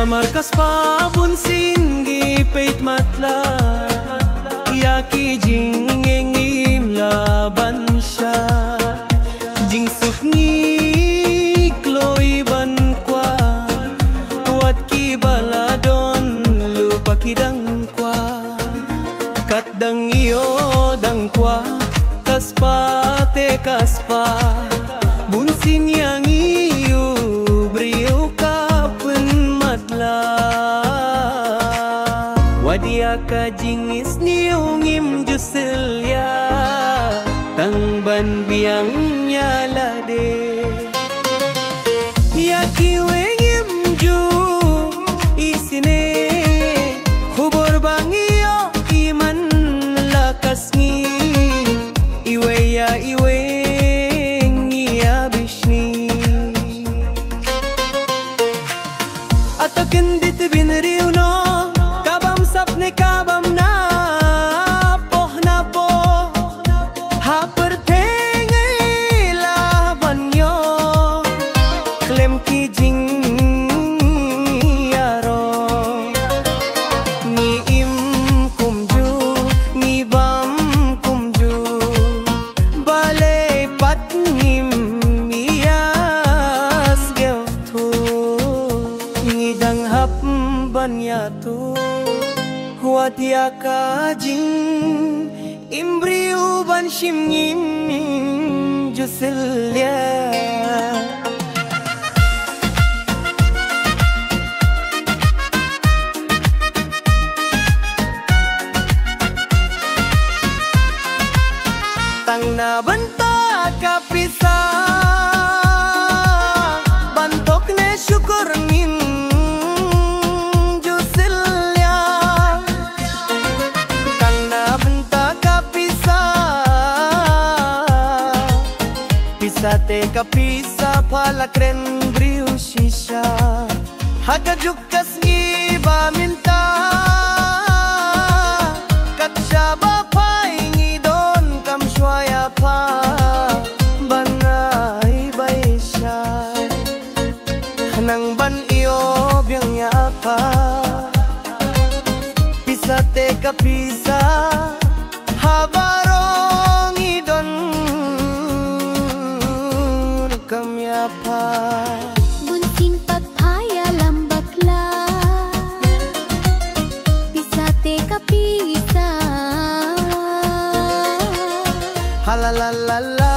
markas pa bunsin gipait matla yaki jingengim laban siya jing sukni kloi ban kwa wat ki baladon lupa kidang kwa kat dang iyo dang kwa kaspa te kaspa bunsin yang iyo brio kapen matla wadia ka jingis niungim jusilya tang ban biang nyalade yaki wengim ju isine khubor bangiyo iman lakas ngi iwe ya iwe ngiya bishni atakin dit binriu no kabam sapne kabam na po ha pertenge la banyo klem ki jing yaro ni im kumju ni bam kumju bale pat nim mias geltu ni dang hap banyatu watia ka jing imbriu ban shim ngim jusilya tang na banta kapisa bantok ne syukur ngim jusilya tang na banta kapisa pisa te kapisa pala kren briu shisha haga jukas ngi ba minta katsha ba pai ngi don kam shwaya pa banai baisha nang ban iyo byang ya pa pisa te kapisa habarong idon kam ya pa bunsin pagpaya lambakla pisa te kapisa halalalala